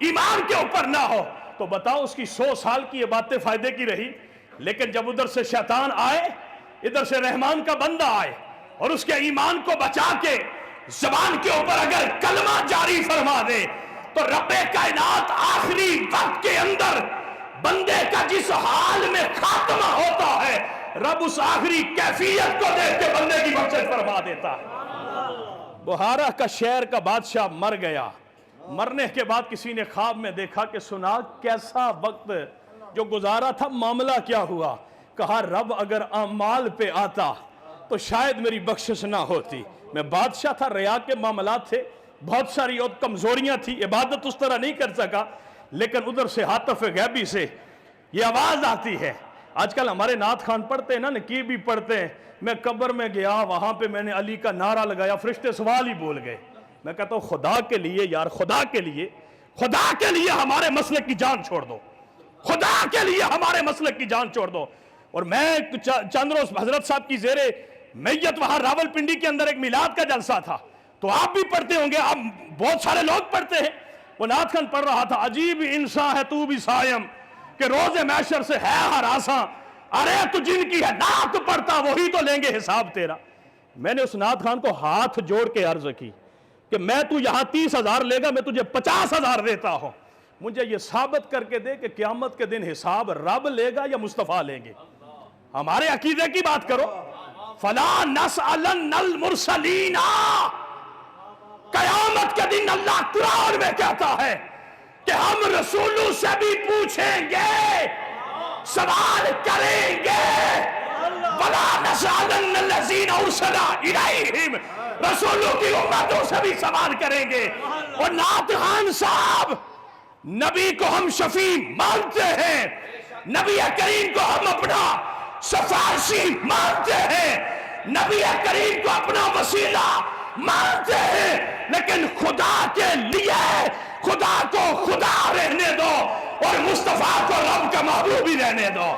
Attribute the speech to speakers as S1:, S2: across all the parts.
S1: ایمان کے اوپر نہ ہو، تو بتاؤ اس کی 100 سال کی یہ باتیں فائدے کی رہی؟ لیکن جب ادھر سے شیطان آئے، ادھر سے رحمان کا بندہ آئے اور اس کے ایمان کو بچا کے زبان کے اوپر اگر کلمہ جاری فرما دے، تو رب کائنات آخری وقت کے اندر بندے کا جس حال میں خاتمہ ہوتا ہے، رب اس آخری کیفیت کو دیکھ کے بندے کی بخشش فرما دیتا ہے۔ بحارہ کا شہر کا بادشاہ مر گیا، مرنے کے بعد کسی نے خواب میں دیکھا کہ سنا کیسا وقت جو گزارا تھا، معاملہ کیا ہوا؟ کہا رب اگر اعمال پہ آتا تو شاید میری بخشش نہ ہوتی، میں بادشاہ تھا، ریا کے معاملات تھے، بہت ساری اور کمزوریاں تھی، عبادت اس طرح نہیں کر سکا، لیکن ادھر سے حاطف غیبی سے یہ آواز آتی ہے۔ آج کل ہمارے نعت خان پڑھتے ہیں نا، نقیب بھی پڑھتے ہیں، میں قبر میں گیا، وہاں پہ میں نے علی کا نعرہ لگایا، فرشتے سوال ہی بول گئے۔ میں کہتا ہوں خدا کے لیے یار، خدا کے لیے ہمارے مسلک کی جان چھوڑ دو، خدا کے لیے ہمارے مسلک کی جان چھوڑ دو۔ اور میں چند روز حضرت صاحب کی زیر میت وہاں راول پنڈی کے اندر ایک میلاد کا جلسہ تھا، تو آپ بھی پڑھتے ہوں گے، آپ بہت سارے لوگ پڑھتے ہیں، وہ نعت خان پڑھ رہا تھا، عجیب انسان ہے تو بھی سائم کہ روز محشر سے ہے ہراساں، ارے تو جن کی ہے نعت پڑھتا وہی تو لیں گے حساب تیرا۔ میں نے اس نعت خان کو ہاتھ جوڑ کے عرض کی کہ میں تو یہاں 30,000 لے گا، میں تجھے 50,000 دیتا ہوں، مجھے یہ ثابت کر کے دے کہ قیامت کے دن حساب رب لے گا یا مصطفیٰ لیں گے۔ ہمارے عقیدے کی بات کرو، فَلَا نَسْأَلَنَّ الْمُرْسَلِينَ، قیامت کے دن اللہ قرآن میں کہتا ہے کہ ہم رسولوں سے بھی پوچھیں گے، سوال کریں گے۔ وَلَا نَسْأَلَنَّ الَّذِينَ أُرْسِلَ إِلَيْهِمْ، رسولوں کی امتوں سے بھی سوال کریں گے۔ اور نعت خان صاحب، نبی کو ہم شفیع مانتے ہیں، نبی کریم کو ہم اپنا سفارشی مانتے ہیں، نبی کریم کو اپنا وسیلہ مانتے ہیں، لیکن خدا کے لیے خدا کو خدا رہنے دو اور مصطفیٰ کو رب کا محبوب ہی رہنے دو۔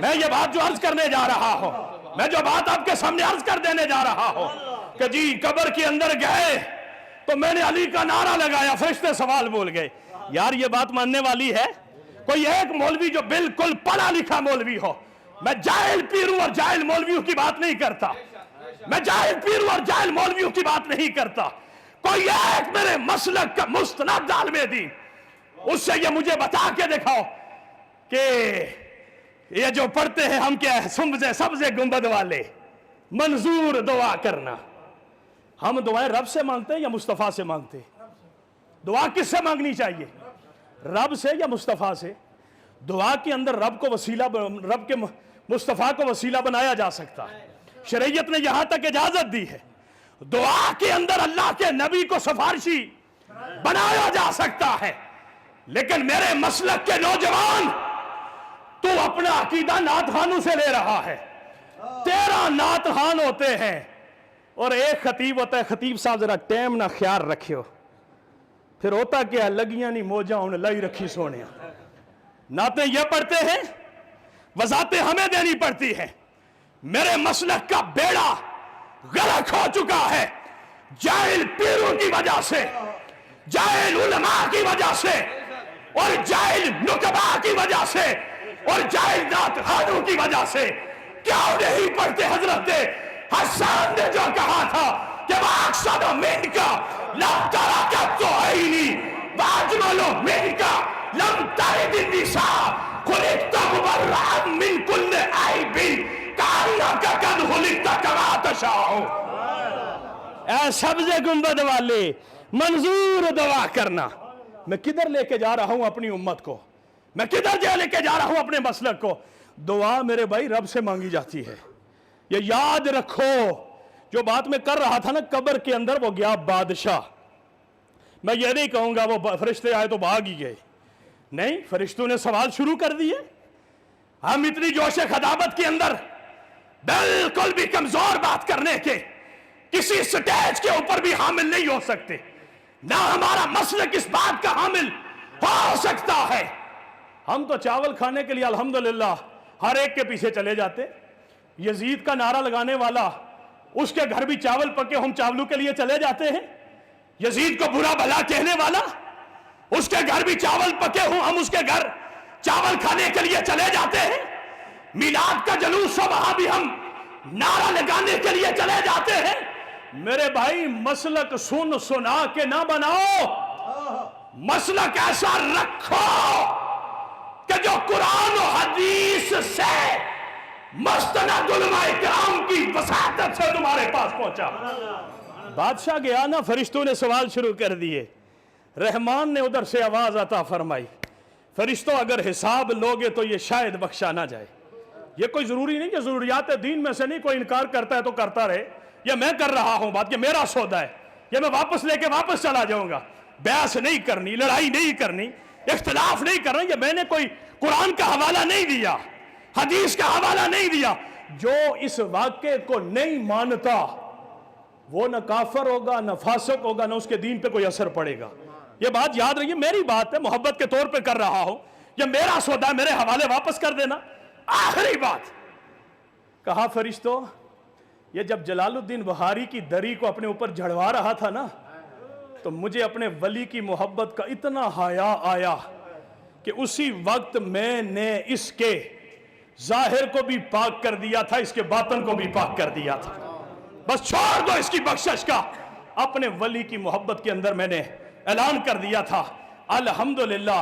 S1: میں یہ بات جو عرض کرنے جا رہا ہوں، میں جو بات آپ کے سامنے عرض کر دینے جا رہا ہوں کہ جی قبر کے اندر گئے تو میں نے علی کا نعرہ لگایا، فرشتے سوال بول گئے۔ یار یہ بات ماننے والی ہے؟ کوئی ایک مولوی جو بالکل پڑھا لکھا مولوی ہو، میں جاہل پیروں اور جاہل مولویوں کی بات نہیں کرتا، میں جاہل پیروں اور جاہل مولویوں کی بات نہیں کرتا، کوئی ایک میرے مسلک کا مستند عالم دین، اس سے یہ مجھے بتا کے دکھاؤ کہ یہ جو پڑھتے ہیں ہم کیا سبز گنبد والے، منظور دعا کرنا، ہم دعائیں رب سے مانگتے ہیں یا مصطفیٰ سے مانگتے ہیں؟ دعا کس سے مانگنی چاہیے، رب سے یا مصطفیٰ سے؟ دعا کے اندر رب کو وسیلہ، رب کے مصطفیٰ کو وسیلہ بنایا جا سکتا ہے، شریعت نے یہاں تک اجازت دی ہے۔ دعا کے اندر اللہ کے نبی کو سفارشی بنایا جا سکتا ہے، لیکن میرے مسلک کے نوجوان، تو اپنا عقیدہ نعت خانوں سے لے رہا ہے، 13 نعت خان ہوتے ہیں اور ایک خطیب ہوتا ہے۔ خطیب صاحب ذرا ٹائم نہ خیال رکھیو، پھر ہوتا کیا لگیاں نہیں موجاں انہیں لائی رکھی سونے، نعتیں یہ پڑھتے ہیں، وضاحتیں ہمیں دینی پڑتی ہیں۔ میرے مسلک کا بیڑا غرق ہو چکا ہے جاہل پیروں کی وجہ سے، جاہل علماء کی وجہ سے، اور جاہل نقباء کی وجہ سے، اور جاہل نعت خانوں کی وجہ سے۔ کیا نہیں پڑھتے حضرت حسان نے جو کہا تھا کہ وَأَقْصَدُ مِنْكَ لَمْ تَرَكَتُ عَيْنِي وَأَجْمَلُ مِنْكَ لَمْ تَرِدِ النِّسَاء خُلِقْتَ مُبَرَّأً مِنْ كُلِّ عَيْبٍ كَأَنَّكَ قَدْ خُلِقْتَ كَمَا تَشَاءُ۔ اے سبز گنبد والے، منظور دعا کرنا۔ میں کدھر لے کے جا رہا ہوں اپنی امت کو، میں کدھر لے کے جا رہا ہوں اپنے مسلک کو؟ دعا میرے بھائی رب سے مانگی جاتی ہے، یہ یاد رکھو۔ جو بات میں کر رہا تھا نا، قبر کے اندر وہ گیا بادشاہ، میں یہ نہیں کہوں گا وہ فرشتے آئے تو بھاگ ہی گئے، نہیں، فرشتوں نے سوال شروع کر دیے۔ ہم اتنی جوش خطابت کے اندر بالکل بھی کمزور بات کرنے کے کسی سٹیج کے اوپر بھی حامل نہیں ہو سکتے، نہ ہمارا مسلک اس بات کا حامل ہو سکتا ہے۔ ہم تو چاول کھانے کے لیے الحمدللہ ہر ایک کے پیچھے چلے جاتے، یزید کا نعرہ لگانے والا، اس کے گھر بھی چاول پکے، ہم چاولوں کے لیے چلے جاتے ہیں۔ یزید کو برا بھلا کہنے والا، اس کے گھر بھی چاول پکے ہوں، ہم اس کے گھر چاول کھانے کے لیے چلے جاتے ہیں۔ میلاد کا جلوس ہو، وہاں بھی ہم نعرہ لگانے کے لیے چلے جاتے ہیں۔ میرے بھائی مسلک سن سنا کے نہ بناؤ، مسلک ایسا رکھو کہ جو قرآن و حدیث سے مستند علماء کرام کی وساطت سے تمہارے پاس پہنچا۔ بادشاہ گیا نا، فرشتوں نے سوال شروع کر دیے۔ رحمان نے ادھر سے آواز عطا فرمائی، فرشتوں اگر حساب لوگے تو یہ شاید بخشا نہ جائے۔ یہ کوئی ضروری نہیں کہ ضروریات دین میں سے نہیں، کوئی انکار کرتا ہے تو کرتا رہے، یہ میں کر رہا ہوں بات، یہ میرا سودا ہے، یہ میں واپس لے کے واپس چلا جاؤں گا۔ بحث نہیں کرنی، لڑائی نہیں کرنی، اختلاف نہیں کرنا۔ یہ میں نے کوئی قرآن کا حوالہ نہیں دیا، حدیث کا حوالہ نہیں دیا۔ جو اس واقعے کو نہیں مانتا وہ نہ کافر ہوگا، نہ فاسق ہوگا، نہ اس کے دین پہ کوئی اثر پڑے گا۔ یہ بات یاد رکھیے، میری بات ہے، محبت کے طور پہ کر رہا ہوں، یہ میرا سودا ہے، میرے حوالے واپس کر دینا۔ آخری بات کہا، فرشتوں یہ جب جلال الدین بخاری کی دری کو اپنے اوپر جھڑوا رہا تھا نا، تو مجھے اپنے ولی کی محبت کا اتنا حیا آیا کہ اسی وقت میں نے اس کے ظاہر کو بھی پاک کر دیا تھا، اس کے باطن کو بھی پاک کر دیا تھا۔ بس چھوڑ دو اس کی بخشش کا۔ اپنے ولی کی محبت کے اندر میں نے اعلان کر دیا تھا۔ الحمدللہ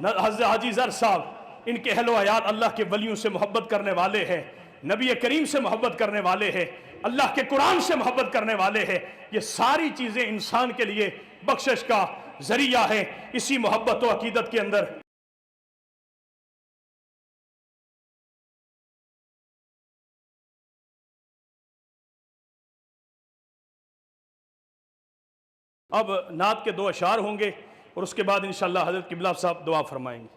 S1: حضرت حاجی زر صاحب ان کے اہل و عیال اللہ کے ولیوں سے محبت کرنے والے ہیں، نبی کریم سے محبت کرنے والے ہیں، اللہ کے قرآن سے محبت کرنے والے ہیں۔ یہ ساری چیزیں انسان کے لیے بخشش کا ذریعہ ہے۔ اسی محبت و عقیدت کے اندر اب نعت کے 2 اشعار ہوں گے اور اس کے بعد انشاءاللہ حضرت قبلہ صاحب دعا فرمائیں گے۔